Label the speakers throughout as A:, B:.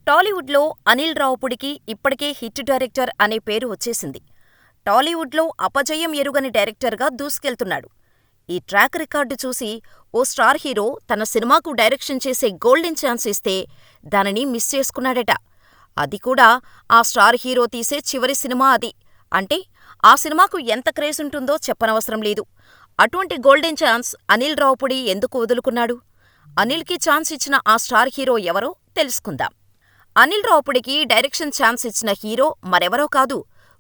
A: టాలీవుడ్లో అనిల్ రావుపుడికి ఇప్పటికే hit director అనే పేరు వచ్చేసింది. టాలీవుడ్లో అపజయం ఎరుగని డైరెక్టర్గా దూసుకెళ్తున్నాడు. ఈ ట్రాక్ రికార్డు చూసి ఓ స్టార్ హీరో తన సినిమాకు డైరెక్షన్ చేసే గోల్డెన్ ఛాన్స్ ఇస్తే దానిని మిస్ చేసుకున్నాడట. అది కూడా ఆ స్టార్ హీరో తీసే చివరి సినిమా అది. అంటే ఆ సినిమాకు ఎంత క్రేజుంటుందో చెప్పనవసరం లేదు. అటువంటి గోల్డెన్ ఛాన్స్ అనిల్ రావుపుడి ఎందుకు వదులుకున్నాడు? అనిల్కి ఛాన్స్ ఇచ్చిన ఆ స్టార్ హీరో ఎవరో తెలుసుకుందాం. అనిల్ రావుపుడికి డైరెక్షన్ ఛాన్స్ ఇచ్చిన హీరో మరెవరో కాదు,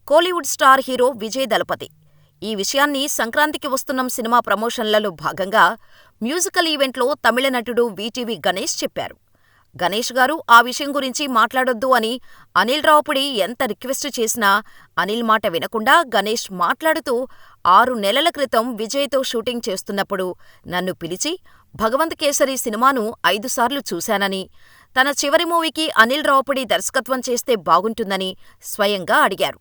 A: కోలీవుడ్ స్టార్ హీరో విజయ్ దళపతి. ఈ విషయాన్ని సంక్రాంతికి వస్తున్నం సినిమా ప్రమోషన్లలో భాగంగా మ్యూజికల్ ఈవెంట్లో తమిళ నటుడు వీటీవీ గణేష్ చెప్పారు. గణేష్ గారు ఆ విషయం గురించి మాట్లాడొద్దు అని అనిల్ రావుపుడి ఎంత రిక్వెస్ట్ చేసినా అనిల్ మాట వినకుండా గణేష్ మాట్లాడుతూ 6 నెలల క్రితం విజయ్తో షూటింగ్ చేస్తున్నప్పుడు నన్ను పిలిచి భగవంత్ కేసరి సినిమాను 5 సార్లు చూశానని, తన చివరి మూవీకి అనిల్ రావుపుడి దర్శకత్వం చేస్తే బాగుంటుందని స్వయంగా అడిగారు.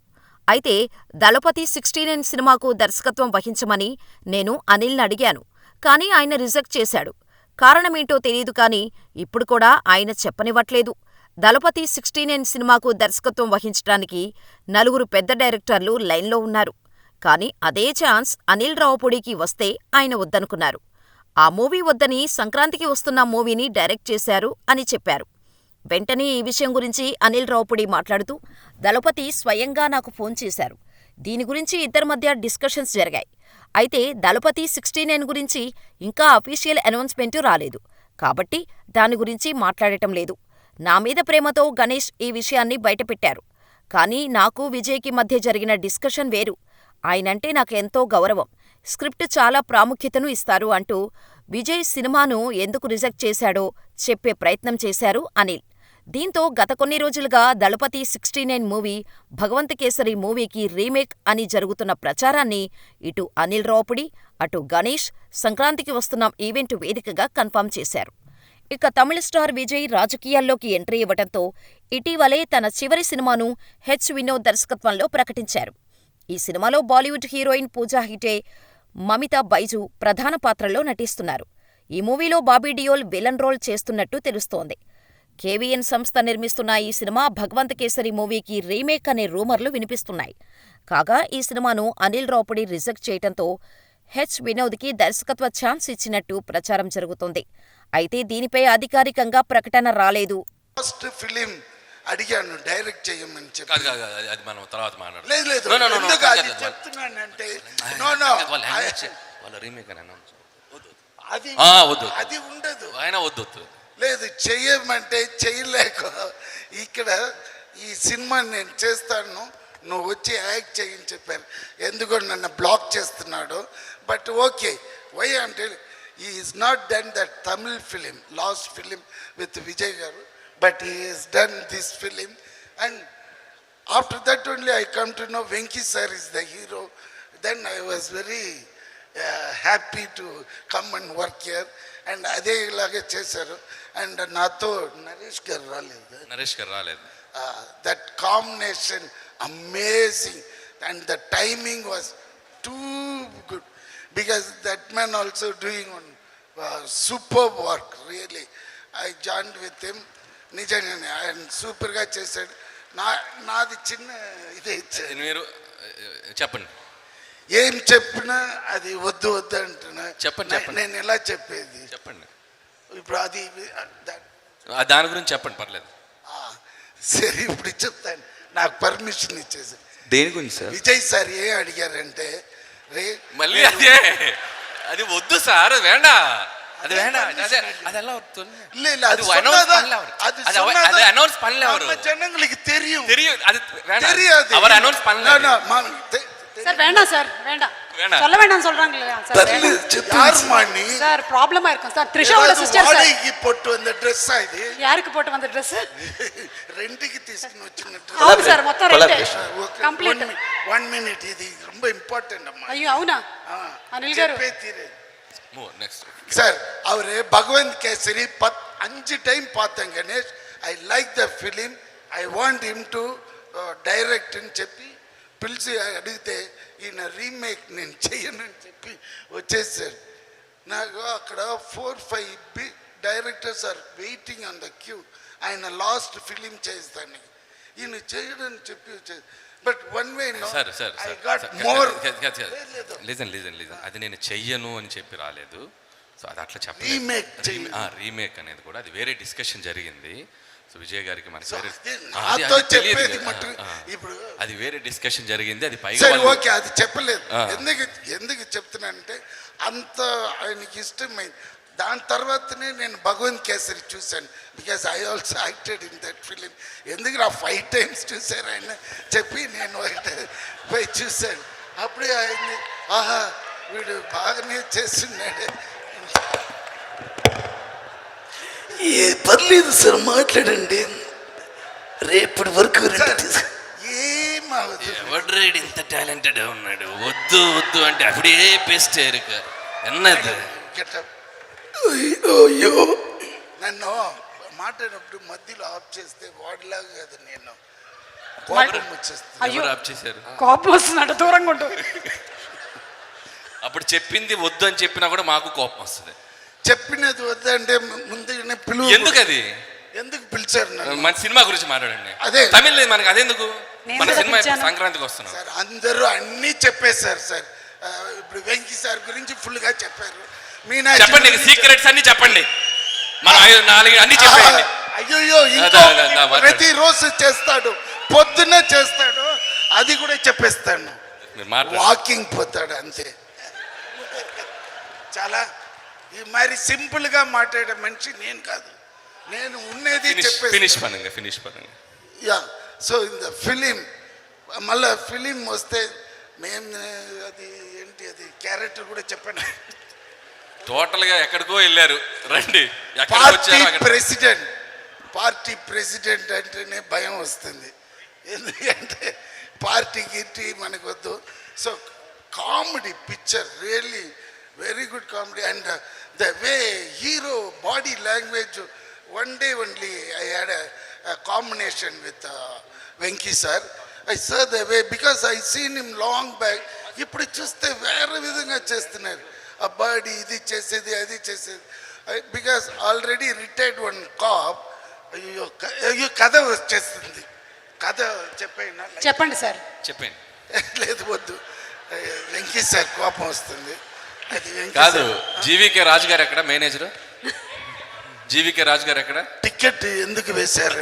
A: అయితే దళపతి 69 సినిమాకు దర్శకత్వం వహించమని నేను అనిల్ని అడిగాను. కానీ ఆయన రిజెక్ట్ చేశాడు. కారణమేంటో తెలీదు కానీ ఇప్పుడు కూడా ఆయన చెప్పనివ్వట్లేదు. దళపతి 69 సినిమాకు దర్శకత్వం వహించటానికి 4 పెద్ద డైరెక్టర్లు లైన్లో ఉన్నారు. కానీ అదే ఛాన్స్ అనిల్ రావుపుడికి వస్తే ఆయన వద్దనుకున్నారు. ఆ మూవీ వద్దని సంక్రాంతికి వస్తున్న మూవీని డైరెక్ట్ చేశారు అని చెప్పారు. వెంటనే ఈ విషయం గురించి అనిల్ రావుపుడి మాట్లాడుతూ, దళపతి స్వయంగా నాకు ఫోన్ చేశారు. దీని గురించి ఇద్దరి మధ్య డిస్కషన్స్ జరిగాయి. అయితే దళపతి 69 గురించి ఇంకా అఫీషియల్ అనౌన్స్మెంటు రాలేదు. కాబట్టి దాని గురించి మాట్లాడటం లేదు. నా మీద ప్రేమతో గణేష్ ఈ విషయాన్ని బయటపెట్టారు. కానీ నాకు విజయ్కి మధ్య జరిగిన డిస్కషన్ వేరు. ఆయనంటే నాకెంతో గౌరవం. స్క్రిప్ట్ చాలా ప్రాముఖ్యతను ఇస్తారు అంటూ విజయ్ సినిమాను ఎందుకు రిజెక్ట్ చేశాడో చెప్పే ప్రయత్నం చేశారు అనిల్. దీంతో గత కొన్ని రోజులుగా దళపతి 69 మూవీ భగవంత్ కేసరి మూవీకి రీమేక్ అని జరుగుతున్న ప్రచారాన్ని ఇటు అనిల్ రావుపుడి, అటు గణేష్ సంక్రాంతికి వస్తున్న ఈవెంట్ వేదికగా కన్ఫర్మ్ చేశారు. ఇక తమిళ స్టార్ విజయ్ రాజకీయాల్లోకి ఎంట్రీ ఇవ్వడంతో ఇటీవలే తన చివరి సినిమాను వినోద్ దర్శకత్వంలో ప్రకటించారు. ఈ సినిమాలో బాలీవుడ్ హీరోయిన్ పూజా హెగ్డే, మమితా బైజు ప్రధాన పాత్రలో నటిస్తున్నారు. ఈ మూవీలో బాబీ డియోల్ విలన్ రోల్ చేస్తున్నట్టు తెలుస్తోంది. కేవీఎన్ సంస్థ నిర్మిస్తున్న ఈ సినిమా భగవంత్ కేసరి మూవీకి రీమేక్ అనే రూమర్లు వినిపిస్తున్నాయి. కాగా ఈ సినిమాను అనిల్ రావుపుడి రిజెక్ట్ చేయడంతో వినోద్కి దర్శకత్వ ఛాన్స్ ఇచ్చినట్టు ప్రచారం జరుగుతోంది. అయితే దీనిపై అధికారికంగా ప్రకటన రాలేదు.
B: అడిగాను డైరెక్ట్ చేయమని చెప్పి.
C: అది మనం తర్వాత మాట్లాడదాం.
B: లేదు లేదు చెప్తున్నానంటే అది ఉండదు.
C: ఆయన వద్దు
B: లేదు చెయ్యమంటే చెయ్యలేక ఇక్కడ ఈ సినిమా నేను చేస్తాను, నువ్వు వచ్చి యాక్ట్ చేయని చెప్పారు. ఎందుకో నన్ను బ్లాక్ చేస్తున్నాడు. బట్ ఓకే, వై అంటే he is not done that Tamil film, last film with Vijay garu, but he has done this film, and after that only I come to know Venki sir is the hero. Then I was very happy to come and work here, and అదే ఇలాగే చేశారు. And నాతో నరేష్ గారు రాలేదు. That combination amazing, and the timing was too good because that man also doing on superb work. Really, I joined with him. నిజంగానే ఆయన సూపర్గా చేశాడు. నాది చిన్న ఇదే ఇచ్చాడు.
C: మీరు చెప్పండి.
B: ఏం చెప్పినా అది వద్దు అంటున్నా.
C: చెప్పండి.
B: నేను ఎలా చెప్పేది
C: చెప్పండి.
B: ఇప్పుడు అది
C: దాని గురించి చెప్పండి, పర్లేదు.
B: సరే ఇప్పుడు చెప్తాను. నాకు పర్మిషన్ ఇచ్చేసి.
C: దేని గురించి సార్?
B: విజయ్ సార్ ఏం అడిగారంటే,
C: మళ్ళీ అది వద్దు సార్, వేండా అది వేండా, அதெல்லாம் అనౌన్స్ பண்ணல.
B: జనங்களுக்கு தெரியும்
C: அது வேண்டாம், தெரியாது. அவர் అనౌన్స్ பண்ணல
D: சார். வேண்டாம் சார், வேண்டாம், சொல்ல வேண்டாம் சொல்றாங்க சார்.
B: யார் மாணி
D: சார் ப்ராப்ளமா இருக்கும் சார். த்ரிஷாவோட sister sir.
B: வாடகைக்கு போட்டு வந்த Dress இது.
D: யாருக்கு போட்டு வந்த Dress?
B: రెంట్కి తీసుకుని వచ్చిన Dress.
D: అవును సార్, మొత్తం రెంట్ కంప్లీట్.
B: 1 మినిట్, ఇది ரொம்ப ఇంపార్టెంట్ అమ్మా.
D: అయ్యో అవునా అనిల్ గారు?
C: నెక్స్ట్
B: సార్ அவரு భగవంత్ కేసరి 5 టైం பார்த்தேன் Ganesh. I like the film, I want him to direct అని చెప్పి పిలిచి అడిగితే ఈయన రీమేక్ నేను చెయ్యనని చెప్పి వచ్చేసారు. నాకు అక్కడ 4-5 directors directors are waiting on the queue. ఆయన లాస్ట్ ఫిలిం చేస్తాను ఈయన చేయడని చెప్పి, but one way no
C: sir
B: I got more.
C: Listen అది నేను చెయ్యను అని చెప్పి రాలేదు. సో అది అట్లా
B: Remake
C: రీమేక్ అనేది కూడా అది వేరే డిస్కషన్ జరిగింది. సో విజయ్ గారికి మనకి వేరే
B: నాతో చెప్పేది మటు ఇప్పుడు
C: అది వేరే డిస్కషన్ జరిగింది. అది పైగా
B: సరే ఓకే, అది చెప్పలేదు. ఎందుకు చెప్తున్నానంటే అంత ఆయనకి ఇష్టమైంది. దాని తర్వాతనే నేను భగవంత్ కేసరి చూశాను. Because I also acted in that film. ఎందుకు నా 5 times చూశాను ఆయన చెప్పి నేను పోయి చూశాను. అప్పుడే ఆయన ఆహా వీడు బాగానే చేస్తున్నాడు.
E: ఏ పర్లేదు సార్, మాట్లాడండి. రేపటి వరకు
C: ఎవడ్రైడ్ ఇంత టాలెంటెడ్ ఉన్నాడు. వద్దు అంటే అప్పుడే బెస్ట్ ఎరుక ఎన్నది.
E: అయ్యో
B: నన్ను మాట్లాడినప్పుడు మధ్యలో ఆఫ్ చేస్తే వాడిలాగా కదా నేను కోపం వచ్చేస్తుంది.
D: అయ్యో
C: ఎవరు ఆప్ చేశారు?
D: కోపం వస్తుందంట, దూరంగా ఉంటూ.
C: అప్పుడు చెప్పింది వద్దు అని చెప్పినా కూడా మాకు కోపం వస్తుంది.
B: చెప్పినది వద్దంటే ముందు పిలువ.
C: ఎందుకు అది?
B: ఎందుకు పిలిచారు నన్ను?
C: మన సినిమా గురించి మాట్లాడండి.
B: అదే.
C: తమిళ లేదు మనకి, అదెందుకు?
D: నేను
C: మన
D: కూడా
C: సినిమా
D: పిలిచాను.
C: సంక్రాంతికి వస్తున్నాం
B: సార్ అందరూ అన్నీ చెప్పేశారు సార్. ఇప్పుడు వెంకీ సార్ గురించి ఫుల్గా చెప్పారు. మీనాక్షి
C: చెప్పండి,
B: గురించి
C: సీక్రెట్స్ అన్ని చెప్పండి. మన 4 అన్ని చెప్పండి.
B: అయ్యో ప్రతిరోజు చేస్తాడు, పొద్దున్నే చేస్తాడు, అది కూడా చెప్పేస్తాను.
C: మీరు మాట్లాడండి.
B: వాకింగ్ పోతాడు అంతే. చాలా ఈ మరి సింపుల్ గా మాట్లాడే మనిషి నేను కాదు. నేను ఉన్నది
C: ఫినిష్ పనంగా.
B: Yeah, so in the film మళ్ళా ఫిలిం వస్తే మేము అది ఏంటి అది క్యారెక్టర్ కూడా చెప్పండి.
C: టోటల్ గా ఎక్కడికో వెళ్ళారు. రండి,
B: పార్టీ ప్రెసిడెంట్ అంటేనే భయం వస్తుంది. ఎందుకంటే పార్టీకి మనకు వద్దు. So comedy picture really very good comedy and the way hero body language. One day only I had a combination with Venki sir. I saw the way because I seen him long back. ఇప్పుడు చూస్తే వేరే విధంగా చేస్తున్నారు. ఆ body ఇది చేసేది అది చేసేది. Because already retired one cop. అయ్యో కథ వచ్చేస్తుంది. కథ చెప్పైనా
D: చెప్పండి సార్.
C: చెప్పండి.
B: లేదు వద్దు, వెంకీ సార్ కోపం వస్తుంది. అది వెంకీ
C: కాదు.
B: సార్.
C: జీవీకే రాజు గారు ఎక్కడ మేనేజర్? జీవీకే రాజు గారు ఎక్కడ?
B: టికెట్ ఎందుకు వేశారు?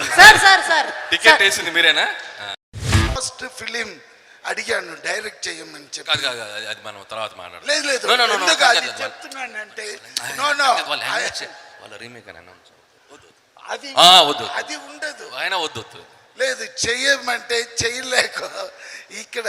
D: సార్
C: టికెట్ వేసింది మీరేనా?
B: ఫస్ట్ ఫిలిం అడిగాను డైరెక్ట్ చేయమని చెప్పి.
C: కాదు, అది మనం తర్వాత మాట్లాడదాం.
B: లేదు
C: No, no, no,
B: ఎందుకు అది
C: కాదు.
B: చెప్తున్నానంటే
C: వాళ్ళ రీమేక్ అని అన్నాం.
B: అది
C: వద్దు.
B: అది ఉండదు.
C: ఆయన వద్దు.
B: లేదు చేయమంటే చేయలేక ఇక్కడ